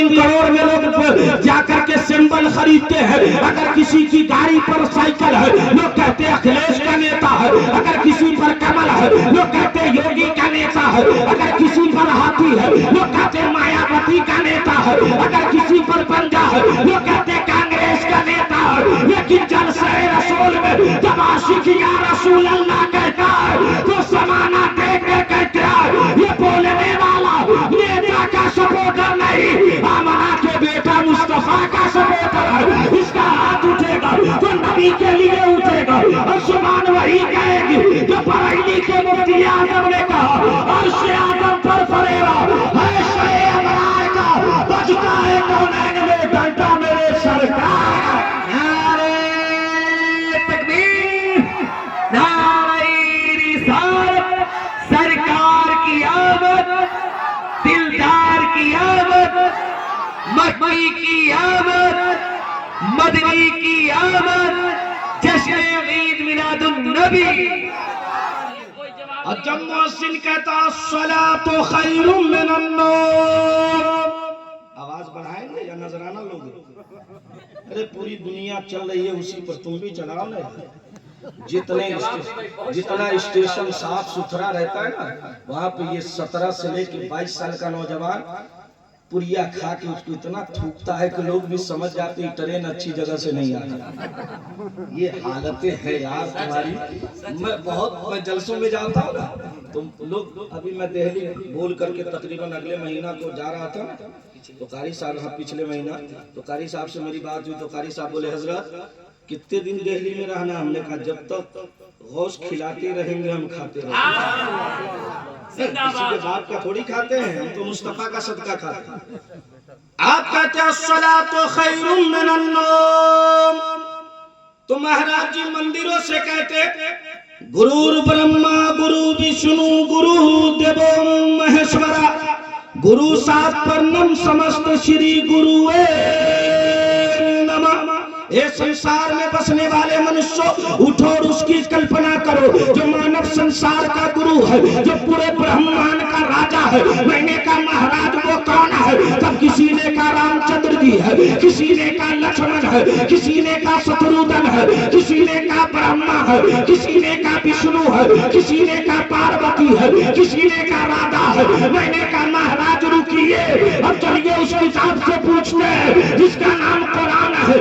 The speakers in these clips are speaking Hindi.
3 करोड़ में लोग जाकर के सिंबल खरीदते हैं। अगर किसी की गाड़ी पर साइकिल है लोग कहते हैं अखिलेश का नेता है, अगर किसी पर कमल है लोग कहते हैं योगी का नेता है, अगर किसी पर हाथी है लोग कहते हैं मायावती का नेता है, अगर किसी पर पंजा है लोग कहते हैं कांग्रेस का नेता है। लेकिन जलसे रसूल में जब आशिक या रसूल अल्लाह कहता है तो समाना देख के कहते हैं ये बोलने वाला नेता का सपोर्टर नहीं, आमना के बेटा मुस्तफा का सपोर्टर है। इसका हाथ उठेगा तो नबी के लिए उठेगा और जुबान वही कहेगी जो बरेली के मुफ्ती आजम ने कहा अर्श आदम पर फरेगा है शे अमरार का बजता है कौनैन में घंटा मेरे सरकार। नारे तकबीर, नारे रिसालत, सरकार की आमद, दिलदार की आमद, मक्की की आमद, मदनी की आमद, जश्न ईद मिलादुन नबी। और जब मुअज्जिन कहता सलातो खैरुम मिनन नौम, आवाज बढ़ाएंगे या नजराना लोगे? अरे पूरी दुनिया चल रही है उसी पर तुम भी चलाओ ना। जितना स्टेशन साफ सुथरा रहता है ना वहाँ पे ये 17 से लेकर 22 साल का नौजवान पुरिया खा के उसको इतना थूकता है कि लोग भी समझ जाते हैं ट्रेन अच्छी जगह से नहीं आता। ये हालतें हैं यार तुम्हारी। मैं जलसों में जाता हूँ ना तुम लोग, अभी मैं दिल्ली बोल करके तकरीबन अगले महीना को जा रहा था तो कारी साहब, हाँ पिछले महीना, तो कारी साहब से मेरी बात हुई तो कारी साहब बोले हजरत कितने दिन दिल्ली में रहना? हमने कहा जब तक गौश खिलाते रहेंगे हम खाते रहेंगे। किसी के बाप का थोड़ी खाते हैं, हम तो मुस्तफा का सदका खाते हैं। आप कहते हैं सलातो खैरुम मिनन नौम, तो महाराज जी मंदिरों से कहते गुरु ब्रह्मा गुरु विष्णु गुरु देवो महेश्वरा गुरु सात परम समस्त श्री गुरु नमः। ये संसार में बसने वाले मनुष्यों उठो और उसकी कल्पना करो जो मानव संसार का गुरु है, जो पूरे ब्रह्मांड का राजा है। मैंने कहा महाराज वो कौन है? तब किसी ने कहा रामचंद्र जी है, किसी ने कहा लक्ष्मण है, किसी ने कहा शत्रुघ्न है, किसी ने कहा ब्रह्मा है, किसी ने कहा विष्णु है, किसी ने कहा पार्वती है, किसी ने कहा राधा है। मैंने कहा महाराज रुकिए, अब चलिए उस किताब से पूछते हैं जिसका नाम कुरान है।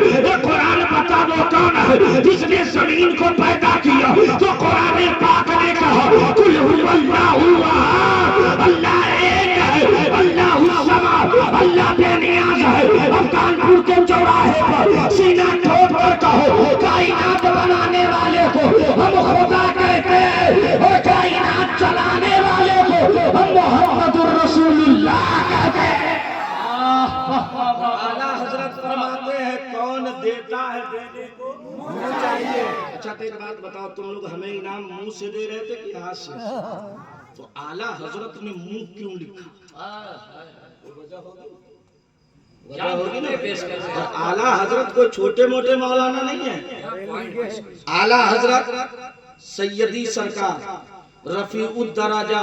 कुरान बता दो कौन है जिसने जमीन को पैदा किया? तो कुरान पाक ने कहा कुल हुवल्लाहु अहद, अल्लाह एक है, अल्लाहु समद, अल्लाह बेनियाज है। अब कानपुर के चौराहे पर सीना ठोक कर कहो कायनात बनाने वाले को हम खुदा कहते हैं और कायनात चलाने वाले को हम मोहम्मदुर रसूलुल्लाह कहते हैं। आला हजरत फरमाते हैं कौन देता है देने को मुंह चाहिए। अच्छा तो एक बात बताओ, तुम लोग हमें इनाम मुंह से दे रहे थे कि हाथ से? तो आला हजरत ने मुंह क्यों लिखा? वजह होगी ना। आला हजरत कोई छोटे मोटे मौलाना नहीं है। आला हजरत सैयदी सरकार रफीउद दराजा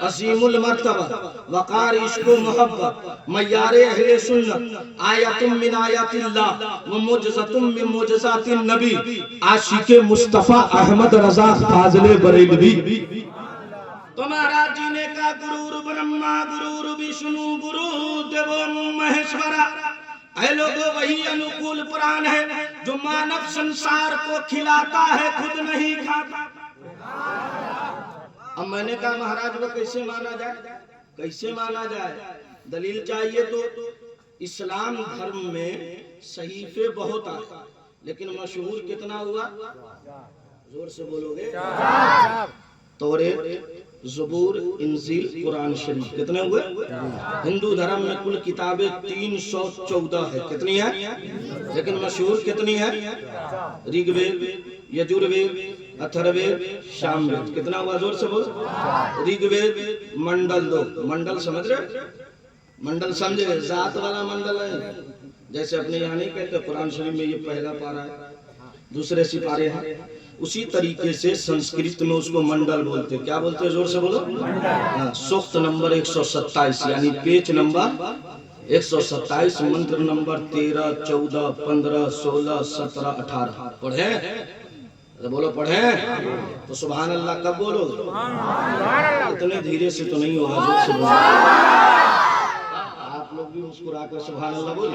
अजीमुल मर्तबा वकार इश्क़ो मोहब्बत मय्यारे अहले सुन्नत आयतुम मिन आयातिल्लाह व मुजज़तुम मिन मुजज़ातिन नबी आशिक़े मुस्तफ़ा अहमद रज़ा फाज़िले बरेलवी। तो महाराज जी ने कहा गुरु ब्रह्मा गुरु विष्णु गुरु देवो महेश्वरा। ऐ लोगों वही अनुकूल पुराण है जो मानव संसार को खिलाता है खुद नहीं खाता। अब मैंने कहा महाराज वो कैसे माना जाए? कैसे माना जाए? दलील चाहिए तो इस्लाम धर्म में सहीफे बहुत आए लेकिन मशहूर कितना हुआ? जोर से बोलोगे। तौरेत, ज़बूर, इंजील, कुरान शरीफ कितने हुए? हिंदू धर्म में कुल किताबें 314 है। कितनी है? लेकिन मशहूर कितनी है? ऋग्वेद, यजुर्वेद, अथर्ववेद, सामवेद। कितना हुआ? जोर से बोल। ऋग्वेद मंडल 2, मंडल समझ रहे? मंडल समझे? जात वाला मंडल है। जैसे अपने यहाँ नहीं कहते कुरान शरीफ में ये पहला पारा है, दूसरे सिपारे हैं, उसी तरीके से संस्कृत में उसको मंडल बोलते। क्या बोलते हैं? जोर से बोलो। सूक्त नंबर 127 यानी पेज नंबर 127 मंत्र नंबर 13, 14, 15, 16, 17, 18 पढ़े तो बोलो पढ़े तो सुभान अल्लाह कब बोलोगे? इतने धीरे से तो नहीं होगा, जोर से बोलो। आप लोग भी मुस्कुरा कर सुभान अल्लाह बोलो।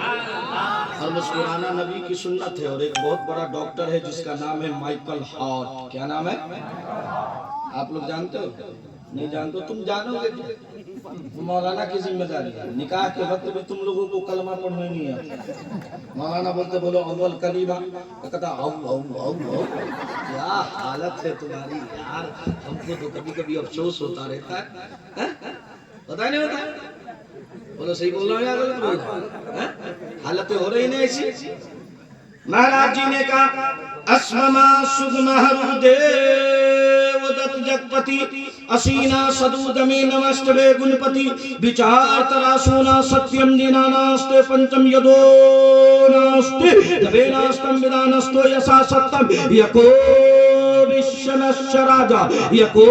और मुस्कुराना नबी की सुन्नत है। और एक बहुत बड़ा डॉक्टर है जिसका नाम है माइकल हार्ट। क्या नाम है? आप लोग जानते हो? नहीं जानते? तुम जानोगे। मौलाना की जिम्मेदारी है। निकाह के वक्त भी तुम लोगों को कलमा पढ़ना नहीं है। मौलाना बोलते बोलो अव्वल कलीमा, कहता औ औ औ औ। क्या हालत है तुम्हारी यार, हमको तो कभी कभी अफसोस होता रहता है। पता नहीं होता, बोलो सही बोल रहा हूँ या गलत बोल रहा हूँ? हालतें हो रही नहीं ऐसी। महाराज जी ने कहा अस्ममा सुगमहरुदेव दत्त जगपति असीना सदूदमे नमस्तवे गुणपति विचार तरासूना सत्यम दीनानास्ते पंचम यदो नास्ते दवेनास्तम विदानस्तो यसा सत्यम यको विश्वनश्च राजा यको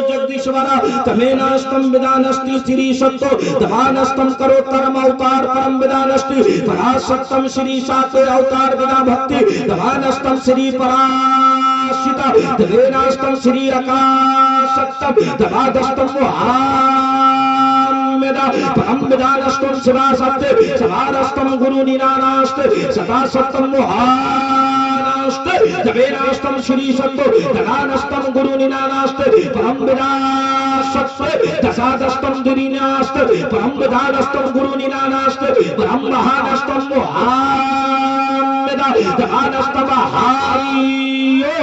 जगदीश्वरा तमेनास्तम विदानस्ति श्री सत्तो दवानस्तम करोत्तरम अवतार परम विदानस्ति परासत्तम श्री सातो अवतार विदा भक्ति दवानस्तम श्री पराशिता दवेनास्तम श्री आकाशत्तम दवादस्तम मेदा परम विदानस्तम शिवा सत्ते सवारस्तम गुरु निरानास्ते सदा सत्तम जवेनास्तम श्री सत्तो दगानस्तम गुरु निनानास्ते परम विदासत्ते दशादस्तम दिरीनास्ते परम विदानस्तम गुरु निनानास्ते परम महानस्तम मोहामेदा दगानस्तम हारियो।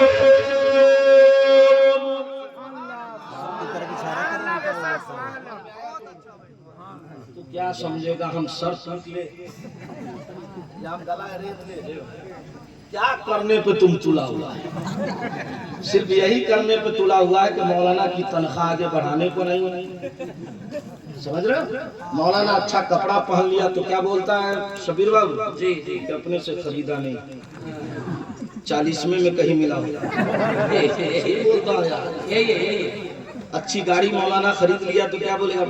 तो क्या समझेगा? हम सर सूख ले या हम गला रेत ले? क्या करने पे तुम तुला हुआ है? सिर्फ यही करने पे तुला हुआ है कि मौलाना की तनख्वाह आगे बढ़ाने को नहीं। समझ रहे हो? मौलाना अच्छा कपड़ा पहन लिया तो क्या बोलता है शबीर बाबू जी जी कि अपने से खरीदा नहीं, 40वें में कहीं मिला बोलता है। अच्छी गाड़ी मौलाना खरीद लिया तो क्या बोलेगा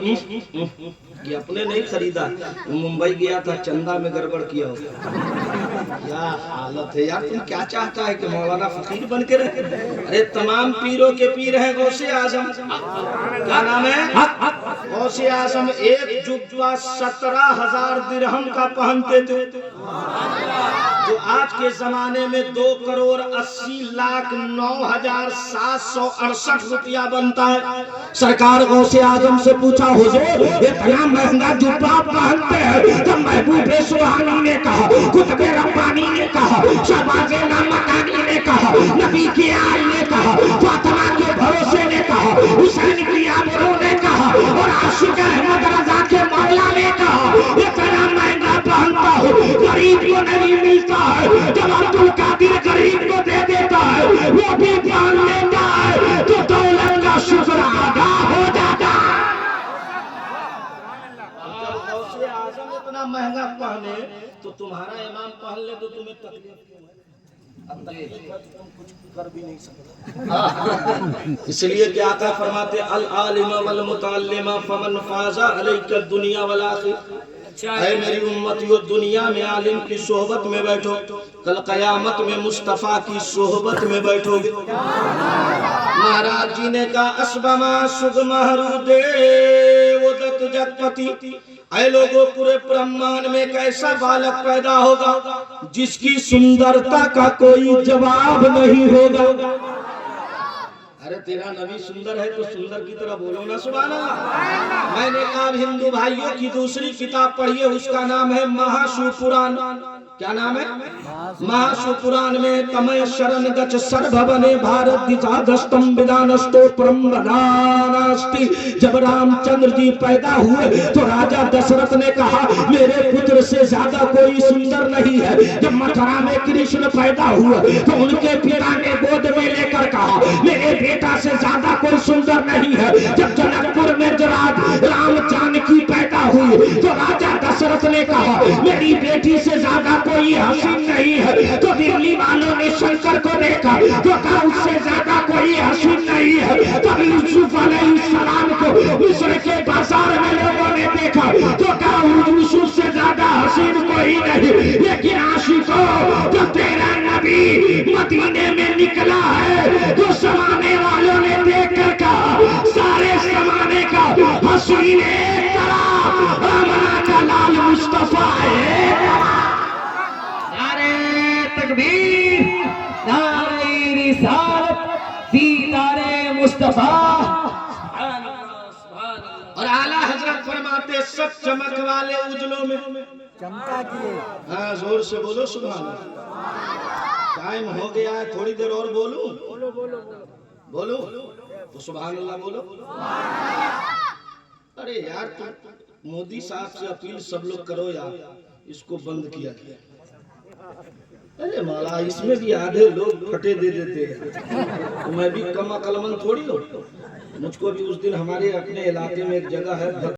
कि अपने नहीं खरीदा, मुंबई गया था चंदा में गड़बड़ किया होगा। क्या हालत है यार। तुम क्या चाहता है कि मौलाना फकीर बन के रहे? अरे तमाम पीरों के पीर हैं गौसे आजम। क्या नाम है? गौसे आजम एक जुब्बा 17,000 दिरहम का पहनते थे, जो आज के जमाने में 2,80,09,768 रुपया बनता है। सरकार गौसे आजम से पूछा हुजूर इतना महंगा जुब्बा पहनते हैं? तो महबूब सुहानी ने कहा, कुतुब रब्बानी ने कहा, शहबाज नामकानी ने कहा, नबी की आल ने कहा, फातिमा के भरोसे ने कहा, हुसैन की आबरू ने कहा और आशिक अहमद रजा के मौला ने कहा इतना महंगा पहनता हूँ, गरीब को नहीं मिलता है। जब अब्दुल कादिर गरीब को दे देता है वो भी पहन लेता है तो दौलत का शुक्र अदा हो जाता है। गौसे आजम इतना महंगा पहने तो तुम्हारा इमाम पहन ले तो तुम्हें तकलीफ कुछ कर भी नहीं सकता। इसलिए क्या आका फरमाते अल आलिम वल मुतअल्लिम फमन फाजा अलैका दुनिया वल आखिर। ऐ मेरी उम्मतियों, दुनिया में आलिम की सोहबत में बैठो, कल कयामत में मुस्तफा की सोहबत में बैठोगे। महाराज जी ने कहा असबमा सुगमहरुदेव दत्त जगपति। ऐ लोगों, पूरे ब्रह्मांड में कैसा बालक पैदा होगा जिसकी सुंदरता का कोई जवाब नहीं होगा। अरे तेरा नबी सुंदर है तो सुंदर की तरह बोलो ना सुभान अल्लाह। मैंने कहा हिंदू भाइयों की दूसरी किताब पढ़िए, उसका नाम है महाशिवपुराण। क्या नाम है? महाशिवपुराण में तमय शरण गच सर्वभवने भारत दिशादस्तम विदानस्तो परमवदानास्ति। जब रामचंद्र जी पैदा हुए तो राजा दशरथ ने कहा मेरे पुत्र से ज्यादा कोई सुंदर नहीं है। जब मथुरा में कृष्ण पैदा हुए तो उनके पिता ने गोद में लेकर कहा मेरे बेटा से ज्यादा कोई सुंदर नहीं है। जब जनकपुर में राम जानकी पैदा पैदा हुई तो राजा दशरथ ने कहा मेरी बेटी से ज्यादा कोई हसीन नहीं है। तो दिल्ली वालों ने शंकर को देखा तो कहा उससे ज्यादा कोई हसीन नहीं है। तब यूसुफ अलैहिस्सलाम को मिस्र के बाजार में लोगों ने देखा तो कहा यूसुफ से ज्यादा हसीन कोई नहीं। लेकिन आशिकों तो तेरा नबी मदीने में निकला है तो जमाने वालों ने देख कर कहा सारे जमाने का हसीन एक तरह आमना का लाल मुस्तफा है। नारे तकबीर, नारे रिसालत, दीदारे मुस्तफा। और आला हजरत फरमाते सब चमक वाले उजलों में चमका किए। हाँ जोर से बोलो सुभान अल्लाह। टाइम हो गया है, थोड़ी देर और बोलूं? बोलो तो सुभान अल्लाह बोलो। अरे यार तुम मोदी साहब से अपील सब लोग करो यार, इसको बंद किया गया। अरे माला इसमें भी आधे लोग फटे दे देते हैं, तो मैं भी कम अकलमंद थोड़ी हूँ। मुझको भी उस दिन हमारे अपने इलाके में एक जगह है